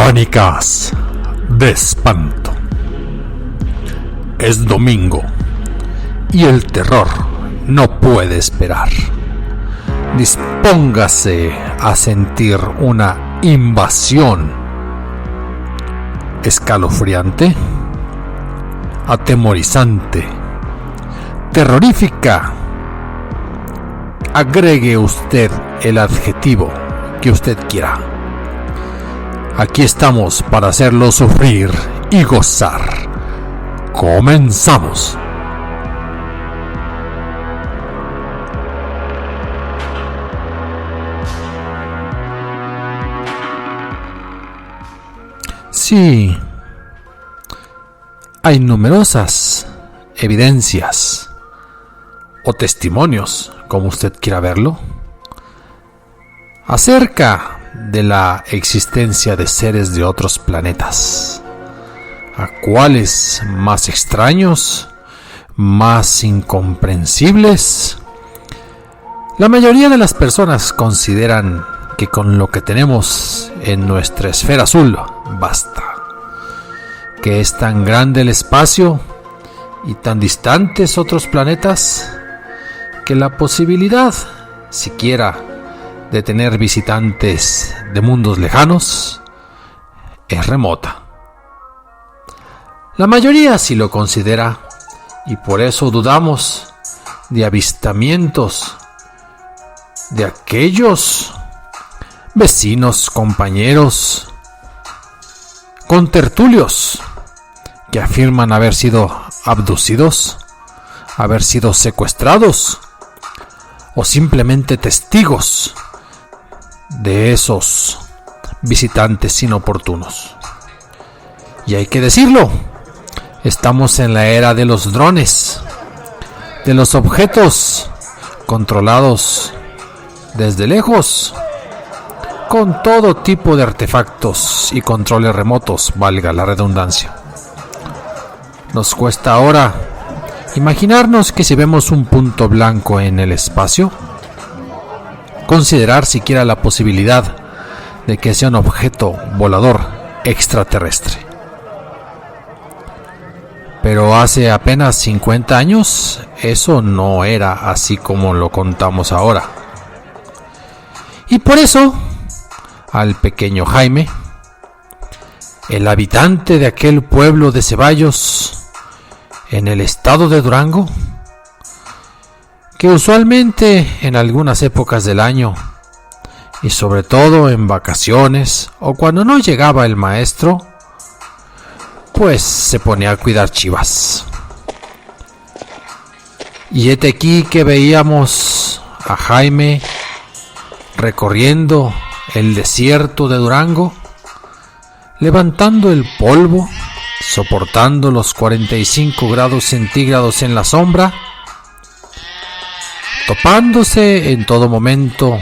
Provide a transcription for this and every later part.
Crónicas de espanto. Es domingo y el terror no puede esperar. Dispóngase a sentir una invasión escalofriante, atemorizante, terrorífica. Agregue usted el adjetivo que usted quiera. Aquí estamos para hacerlo sufrir y gozar. Comenzamos. Sí, hay numerosas evidencias o testimonios, como usted quiera verlo, acerca de la existencia de seres de otros planetas, a cuales más extraños, más incomprensibles. La mayoría de las personas consideran que con lo que tenemos en nuestra esfera azul basta, que es tan grande el espacio y tan distantes otros planetas que la posibilidad siquiera de tener visitantes de mundos lejanos es remota. La mayoría sí lo considera, y por eso dudamos de avistamientos de aquellos vecinos, compañeros, contertulios que afirman haber sido abducidos, haber sido secuestrados o simplemente testigos de esos visitantes inoportunos. Y hay que decirlo, estamos en la era de los drones, de los objetos controlados desde lejos, con todo tipo de artefactos y controles remotos, valga la redundancia. Nos cuesta ahora imaginarnos que si vemos un punto blanco en el espacio, considerar siquiera la posibilidad de que sea un objeto volador extraterrestre. Pero hace apenas 50 años eso no era así como lo contamos ahora. Y por eso, al pequeño Jaime, el habitante de aquel pueblo de Ceballos, en el estado de Durango, que usualmente en algunas épocas del año, y sobre todo en vacaciones o cuando no llegaba el maestro, pues se ponía a cuidar chivas. Y hete aquí que veíamos a Jaime recorriendo el desierto de Durango, levantando el polvo, soportando los 45 grados centígrados en la sombra, topándose en todo momento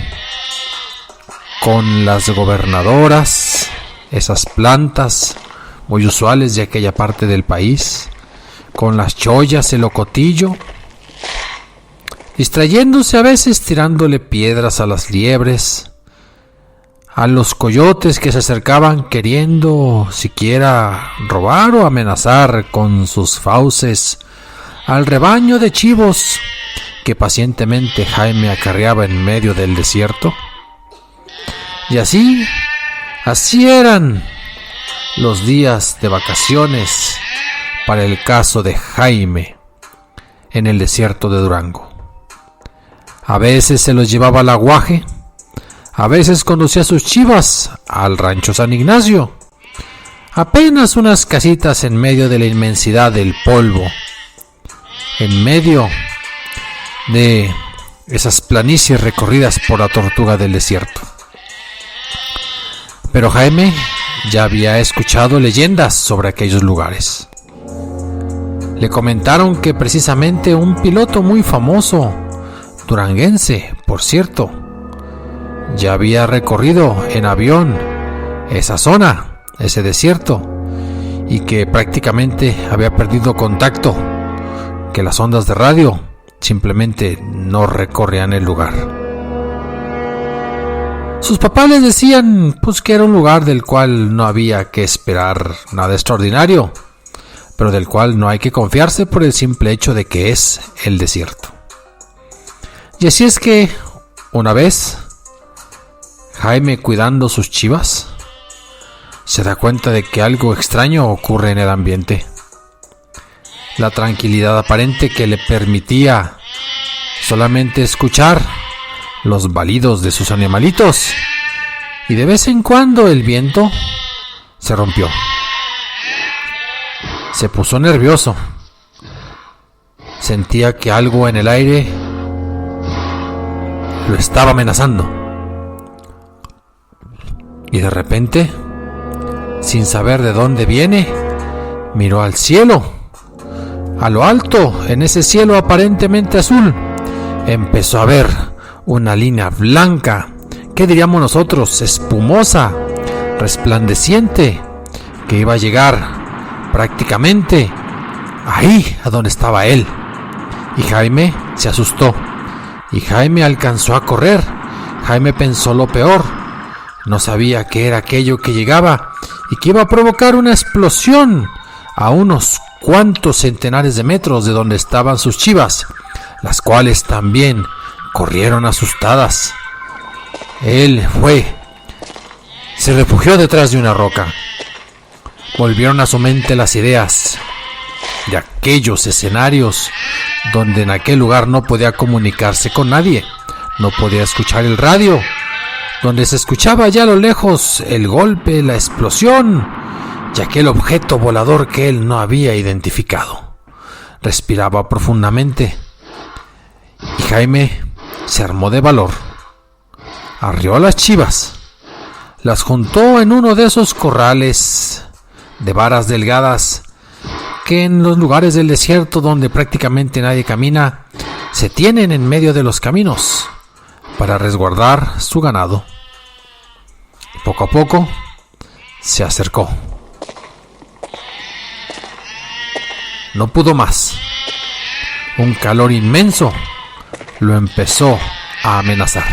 con las gobernadoras, esas plantas muy usuales de aquella parte del país, con las chollas, el ocotillo, distrayéndose a veces tirándole piedras a las liebres, a los coyotes que se acercaban queriendo siquiera robar o amenazar con sus fauces al rebaño de chivos que pacientemente Jaime acarreaba en medio del desierto. Y así eran los días de vacaciones para el caso de Jaime en el desierto de Durango. A veces se los llevaba al aguaje, a veces conducía sus chivas al rancho San Ignacio, apenas unas casitas en medio de la inmensidad del polvo, en medio de esas planicies recorridas por la tortuga del desierto. Pero Jaime ya había escuchado leyendas sobre aquellos lugares. Le comentaron que precisamente un piloto muy famoso, duranguense, por cierto, ya había recorrido en avión esa zona, ese desierto, y que prácticamente había perdido contacto, que las ondas de radio simplemente no recorrían el lugar. Sus papás les decían pues que era un lugar del cual no había que esperar nada extraordinario, pero del cual no hay que confiarse por el simple hecho de que es el desierto. Y así es que, una vez, Jaime, cuidando sus chivas, se da cuenta de que algo extraño ocurre en el ambiente. La tranquilidad aparente que le permitía solamente escuchar los balidos de sus animalitos, y de vez en cuando el viento se rompió. Se puso nervioso. Sentía que algo en el aire lo estaba amenazando. Y de repente, sin saber de dónde viene, miró al cielo. A lo alto, en ese cielo aparentemente azul, empezó a ver una línea blanca, ¿qué diríamos nosotros? Espumosa, resplandeciente, que iba a llegar prácticamente ahí a donde estaba él. Y Jaime se asustó. Y Jaime alcanzó a correr. Jaime pensó lo peor. No sabía qué era aquello que llegaba y que iba a provocar una explosión a unos cuantos centenares de metros de donde estaban sus chivas, las cuales también corrieron asustadas. Él se refugió detrás de una roca. Volvieron a su mente las ideas de aquellos escenarios donde en aquel lugar no podía comunicarse con nadie, no podía escuchar el radio, donde se escuchaba allá a lo lejos el golpe, la explosión y aquel objeto volador que él no había identificado. Respiraba profundamente y Jaime se armó de valor. Arrió a las chivas, las juntó en uno de esos corrales de varas delgadas que en los lugares del desierto donde prácticamente nadie camina se tienen en medio de los caminos para resguardar su ganado. Poco a poco se acercó. No pudo más. Un calor inmenso lo empezó a amenazar.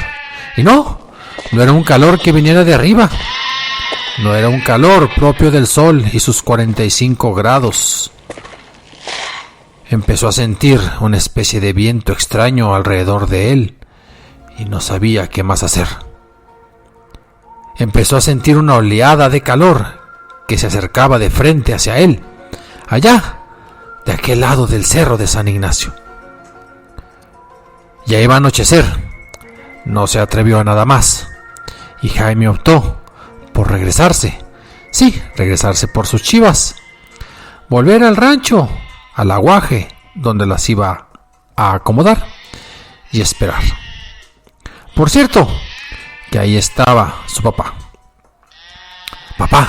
Y no era un calor que viniera de arriba. No era un calor propio del sol y sus 45 grados. Empezó a sentir una especie de viento extraño alrededor de él y no sabía qué más hacer. Empezó a sentir una oleada de calor que se acercaba de frente hacia él, allá, de aquel lado del cerro de San Ignacio. Ya iba a anochecer. No se atrevió a nada más y Jaime optó por regresarse. Sí, regresarse por sus chivas. Volver al rancho, al aguaje, donde las iba a acomodar y esperar. Por cierto, que ahí estaba su papá. Papá,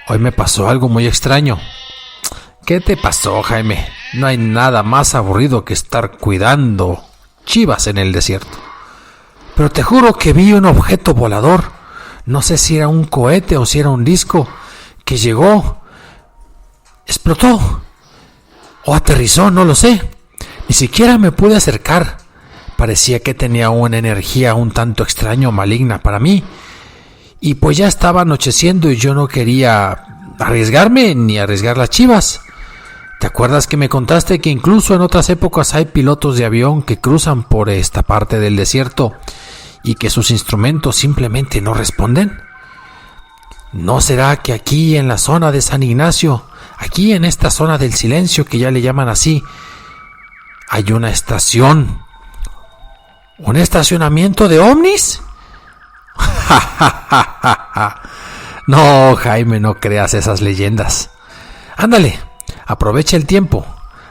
hoy me pasó algo muy extraño. ¿Qué te pasó, Jaime? No hay nada más aburrido que estar cuidando chivas en el desierto. Pero te juro que vi un objeto volador. No sé si era un cohete o si era un disco que llegó, explotó o aterrizó, no lo sé. Ni siquiera me pude acercar. Parecía que tenía una energía un tanto extraña o maligna para mí. Y pues ya estaba anocheciendo y yo no quería arriesgarme ni arriesgar las chivas. ¿Te acuerdas que me contaste que incluso en otras épocas hay pilotos de avión que cruzan por esta parte del desierto y que sus instrumentos simplemente no responden? ¿No será que aquí en la zona de San Ignacio, aquí en esta zona del silencio que ya le llaman así, hay una estación, un estacionamiento de ovnis? No, Jaime, no creas esas leyendas. Ándale, aprovecha el tiempo.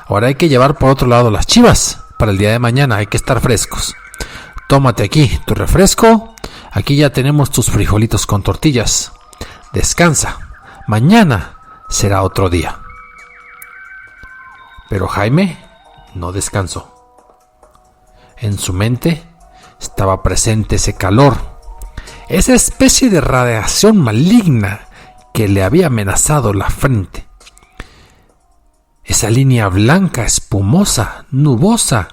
Ahora hay que llevar por otro lado las chivas. Para el día de mañana hay que estar frescos. Tómate aquí tu refresco. Aquí ya tenemos tus frijolitos con tortillas. Descansa. Mañana será otro día. Pero Jaime no descansó. En su mente estaba presente ese calor, esa especie de radiación maligna que le había amenazado la frente. Esa línea blanca, espumosa, nubosa,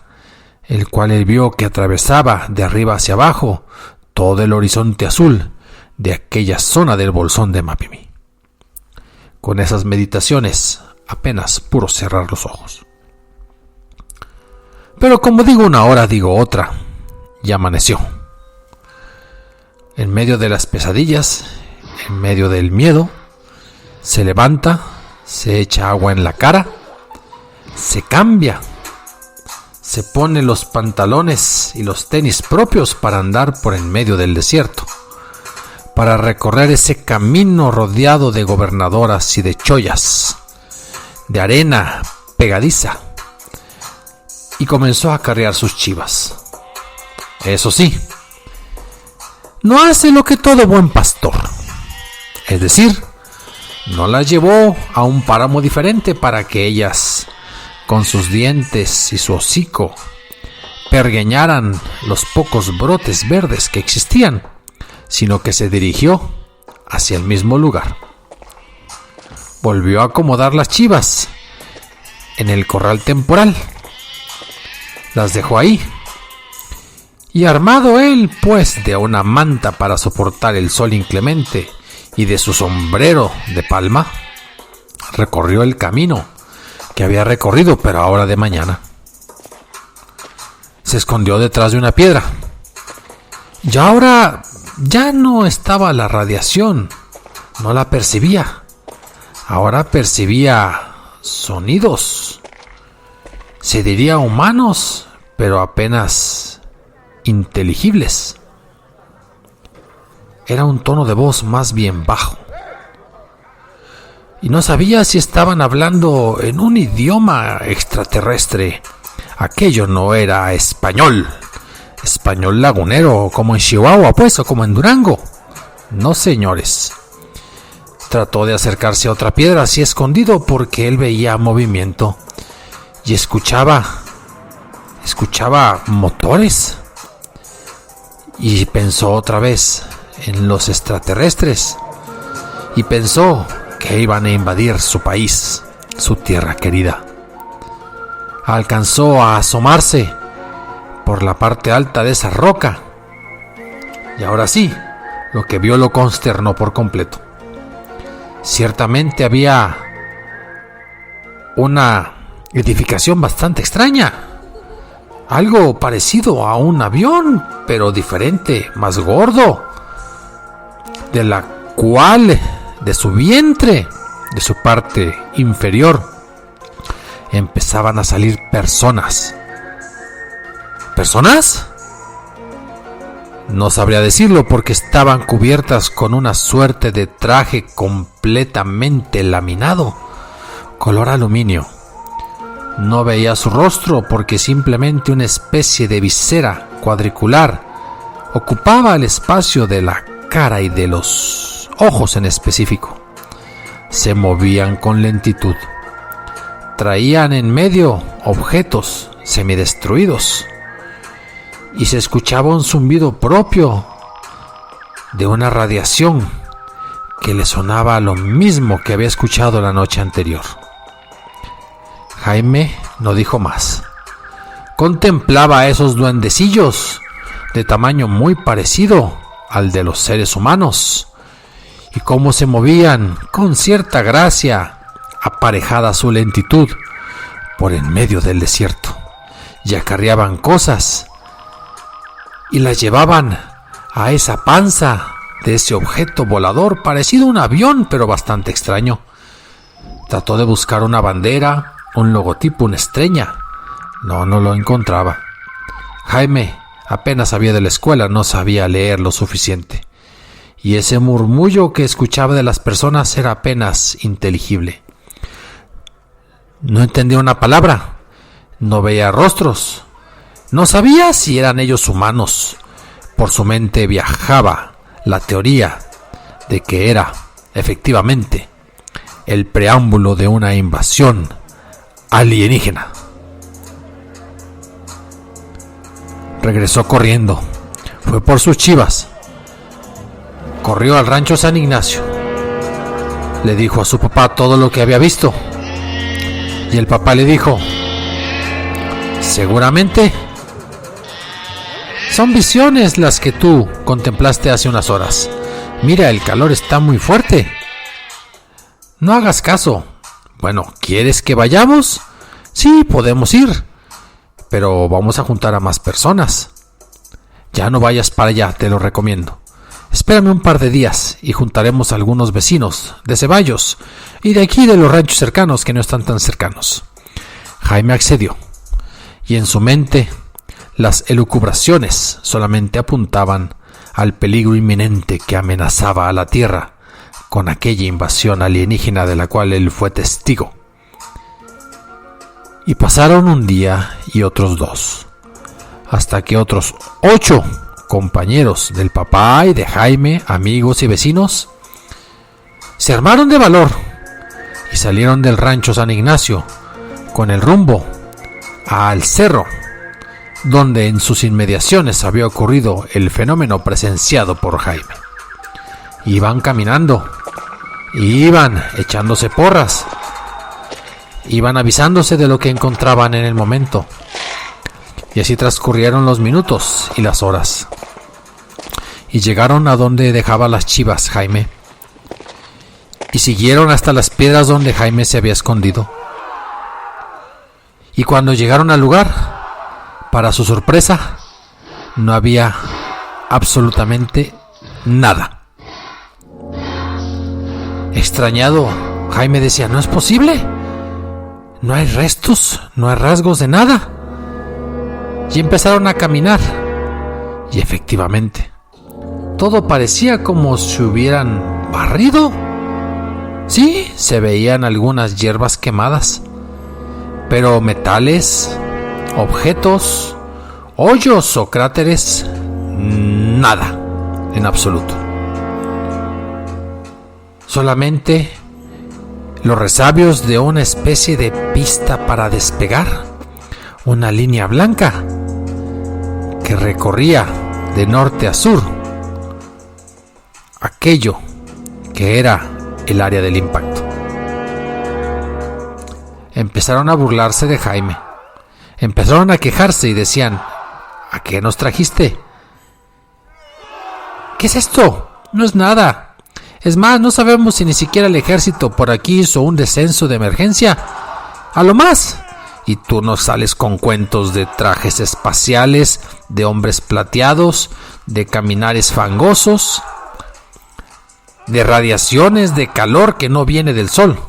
el cual él vio que atravesaba de arriba hacia abajo todo el horizonte azul de aquella zona del bolsón de Mapimí. Con esas meditaciones apenas pudo cerrar los ojos. Pero como digo una hora, digo otra, y amaneció. En medio de las pesadillas, en medio del miedo, se levanta, se echa agua en la cara, se cambia, se pone los pantalones y los tenis propios para andar por en medio del desierto, para recorrer ese camino rodeado de gobernadoras y de chollas, de arena pegadiza, y comenzó a acarrear sus chivas. Eso sí, no hace lo que todo buen pastor, es decir, no las llevó a un páramo diferente para que ellas, con sus dientes y su hocico, pergeñaran los pocos brotes verdes que existían, sino que se dirigió hacia el mismo lugar. Volvió a acomodar las chivas en el corral temporal. Las dejó ahí. Y armado él, pues, de una manta para soportar el sol inclemente y de su sombrero de palma, recorrió el camino que había recorrido, pero ahora de mañana. Se escondió detrás de una piedra. Y ahora ya no estaba la radiación, no la percibía. Ahora percibía sonidos, se diría humanos, pero apenas inteligibles. Era un tono de voz más bien bajo. Y no sabía si estaban hablando en un idioma extraterrestre. Aquello no era español lagunero, como en Chihuahua, pues, o como en Durango. No, señores. Trató de acercarse a otra piedra, así escondido, porque él veía movimiento y escuchaba motores. Y pensó otra vez en los extraterrestres. Y pensó que iban a invadir su país, su tierra querida. Alcanzó a asomarse por la parte alta de esa roca. Y ahora sí, lo que vio lo consternó por completo. Ciertamente había una edificación bastante extraña. Algo parecido a un avión, pero diferente, más gordo. De la cual, de su vientre, de su parte inferior, empezaban a salir personas. ¿Personas? No sabría decirlo porque estaban cubiertas con una suerte de traje completamente laminado, color aluminio. No veía su rostro porque simplemente una especie de visera cuadricular ocupaba el espacio de la cara y de los ojos en específico. Se movían con lentitud. Traían en medio objetos semidestruidos. Y se escuchaba un zumbido propio de una radiación que le sonaba a lo mismo que había escuchado la noche anterior. Jaime no dijo más. Contemplaba a esos duendecillos de tamaño muy parecido al de los seres humanos y cómo se movían con cierta gracia, aparejada a su lentitud, por en medio del desierto, y acarreaban cosas y las llevaban a esa panza de ese objeto volador parecido a un avión, pero bastante extraño. Trató de buscar una bandera, un logotipo, una estrella. No lo encontraba. Jaime apenas sabía de la escuela, no sabía leer lo suficiente. Y ese murmullo que escuchaba de las personas era apenas inteligible. No entendía una palabra, no veía rostros. No sabía si eran ellos humanos. Por su mente viajaba la teoría de que era, efectivamente, el preámbulo de una invasión alienígena. Regresó corriendo. Fue por sus chivas. Corrió al rancho San Ignacio. Le dijo a su papá todo lo que había visto. Y el papá le dijo: seguramente Son visiones las que tú contemplaste hace unas horas. Mira, el calor está muy fuerte. No hagas caso. Bueno, ¿quieres que vayamos? Sí, podemos ir. Pero vamos a juntar a más personas. Ya no vayas para allá, te lo recomiendo. Espérame un par de días y juntaremos a algunos vecinos de Ceballos y de aquí de los ranchos cercanos que no están tan cercanos. Jaime accedió, y en su mente las elucubraciones solamente apuntaban al peligro inminente que amenazaba a la Tierra con aquella invasión alienígena de la cual él fue testigo. Y pasaron un día y otros 2, hasta que otros 8 compañeros del papá y de Jaime, amigos y vecinos, se armaron de valor y salieron del rancho San Ignacio con el rumbo al cerro donde en sus inmediaciones había ocurrido el fenómeno presenciado por Jaime. Iban caminando, iban echándose porras, iban avisándose de lo que encontraban en el momento. Y así transcurrieron los minutos y las horas. Y llegaron a donde dejaba las chivas Jaime. Y siguieron hasta las piedras donde Jaime se había escondido. Y cuando llegaron al lugar, para su sorpresa, no había absolutamente nada. Extrañado, Jaime decía, ¿no es posible? No hay restos, no hay rasgos de nada. Y empezaron a caminar. Y efectivamente, todo parecía como si hubieran barrido. Sí, se veían algunas hierbas quemadas, pero metales, objetos, hoyos o cráteres, nada, en absoluto. Solamente los resabios de una especie de pista para despegar, una línea blanca que recorría de norte a sur aquello que era el área del impacto. Empezaron a burlarse de Jaime, empezaron a quejarse y decían, ¿a qué nos trajiste? ¿Qué es esto? No es nada. Es más, no sabemos si ni siquiera el ejército por aquí hizo un descenso de emergencia. A lo más. Y tú nos sales con cuentos de trajes espaciales, de hombres plateados, de caminares fangosos, de radiaciones, de calor que no viene del sol.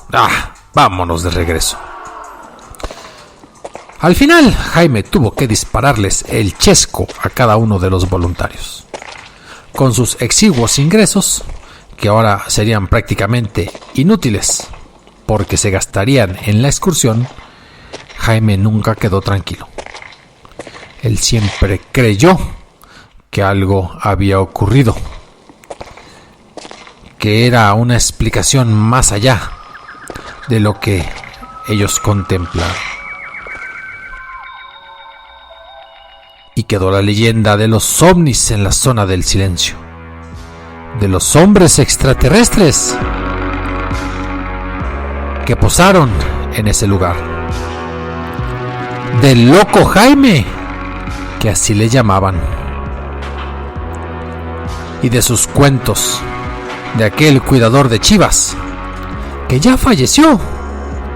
Vámonos de regreso. Al final, Jaime tuvo que dispararles el chesco a cada uno de los voluntarios. Con sus exiguos ingresos, que ahora serían prácticamente inútiles porque se gastarían en la excursión, Jaime nunca quedó tranquilo. Él siempre creyó que algo había ocurrido, que era una explicación más allá de lo que ellos contemplan. Y quedó la leyenda de los ovnis en la zona del silencio, de los hombres extraterrestres que posaron en ese lugar, del loco Jaime, que así le llamaban, y de sus cuentos de aquel cuidador de chivas que ya falleció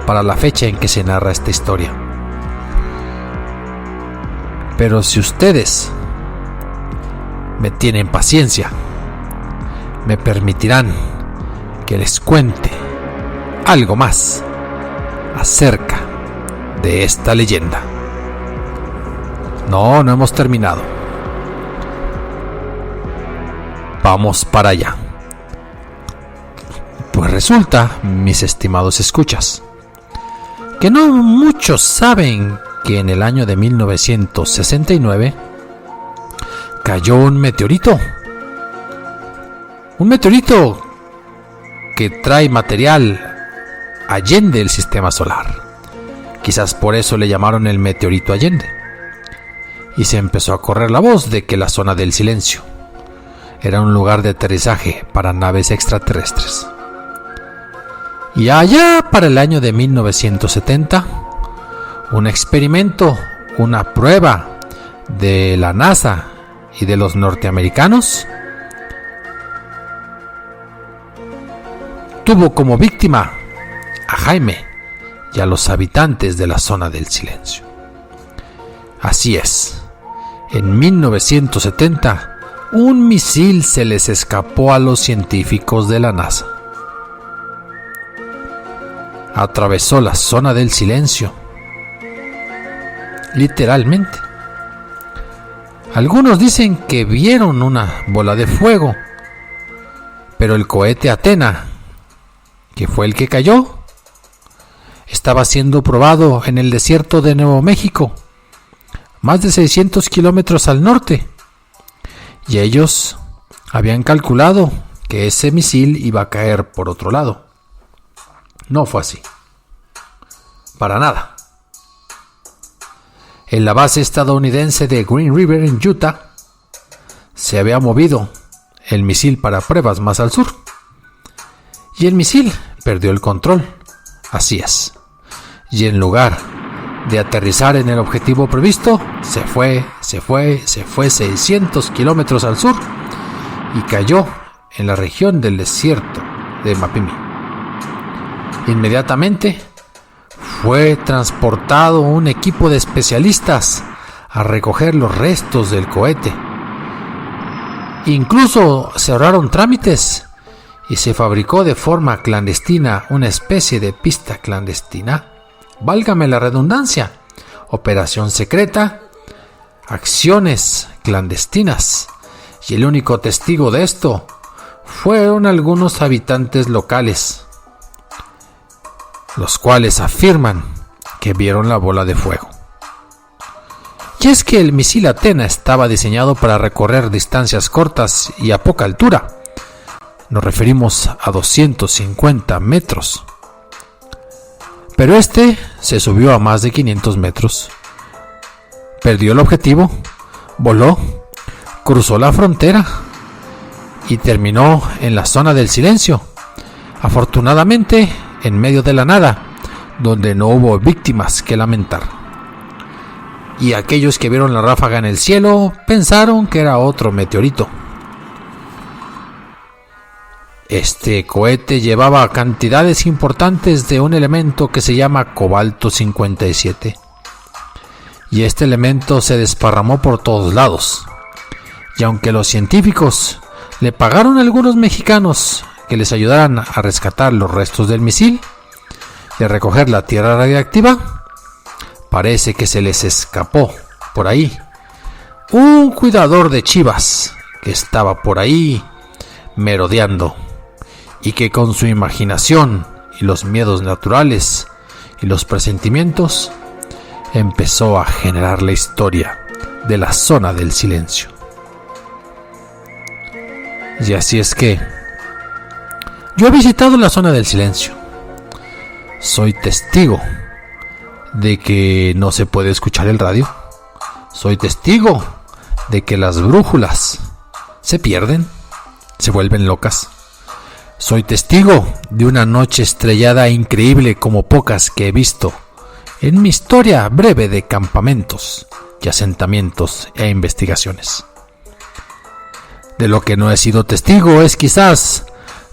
para la fecha en que se narra esta historia. Pero si ustedes me tienen paciencia, me permitirán que les cuente algo más acerca de esta leyenda. No hemos terminado. Vamos para allá. Pues resulta, mis estimados escuchas, que no muchos saben que en el año de 1969 cayó un meteorito. Un meteorito que trae material allende el sistema solar. Quizás por eso le llamaron el meteorito Allende. Y se empezó a correr la voz de que la zona del silencio era un lugar de aterrizaje para naves extraterrestres. Y allá para el año de 1970, un experimento, una prueba de la NASA y de los norteamericanos, tuvo como víctima a Jaime y a los habitantes de la zona del silencio. Así es, en 1970, un misil se les escapó a los científicos de la NASA. Atravesó la zona del silencio, literalmente. Algunos dicen que vieron una bola de fuego, pero el cohete Athena, que fue el que cayó, estaba siendo probado en el desierto de Nuevo México, más de 600 kilómetros al norte, y ellos habían calculado que ese misil iba a caer por otro lado. No fue así, para nada. En la base estadounidense de Green River en Utah se había movido el misil para pruebas más al sur, y el misil perdió el control. Así es, y en lugar de aterrizar en el objetivo previsto, se fue 600 kilómetros al sur y cayó en la región del desierto de Mapimi. Inmediatamente fue transportado un equipo de especialistas a recoger los restos del cohete. Incluso se ahorraron trámites y se fabricó de forma clandestina una especie de pista clandestina. Válgame la redundancia, operación secreta, acciones clandestinas, y el único testigo de esto fueron algunos habitantes locales, los cuales afirman que vieron la bola de fuego. Y es que el misil Athena estaba diseñado para recorrer distancias cortas y a poca altura. Nos referimos a 250 metros. Pero este se subió a más de 500 metros. Perdió el objetivo, voló, cruzó la frontera y terminó en la zona del silencio. Afortunadamente, en medio de la nada, donde no hubo víctimas que lamentar. Y aquellos que vieron la ráfaga en el cielo pensaron que era otro meteorito. Este cohete llevaba cantidades importantes de un elemento que se llama cobalto 57. Y este elemento se desparramó por todos lados. Y aunque los científicos le pagaron a algunos mexicanos que les ayudaran a rescatar los restos del misil y a recoger la tierra radiactiva, parece que se les escapó por ahí un cuidador de chivas que estaba por ahí merodeando, y que con su imaginación y los miedos naturales y los presentimientos empezó a generar la historia de la zona del silencio. Y así es que yo he visitado la zona del silencio. Soy testigo de que no se puede escuchar el radio. Soy testigo de que las brújulas se pierden, se vuelven locas. Soy testigo de una noche estrellada increíble como pocas que he visto en mi historia breve de campamentos y asentamientos e investigaciones. De lo que no he sido testigo es quizás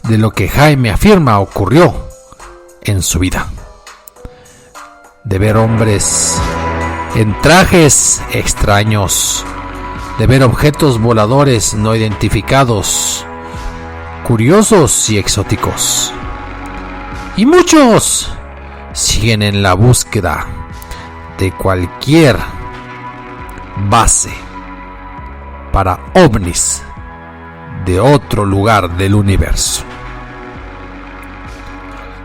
de lo que Jaime afirma ocurrió en su vida. De ver hombres en trajes extraños, de ver objetos voladores no identificados, curiosos y exóticos. Y muchos siguen en la búsqueda de cualquier base para ovnis de otro lugar del universo.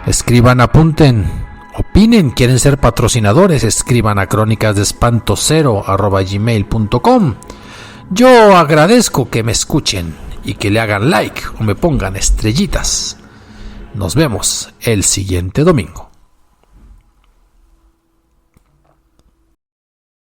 Escriban, apunten, opinen, quieren ser patrocinadores, escriban a crónicasdespantocero@gmail.com. Yo agradezco que me escuchen y que le hagan like o me pongan estrellitas. Nos vemos el siguiente domingo.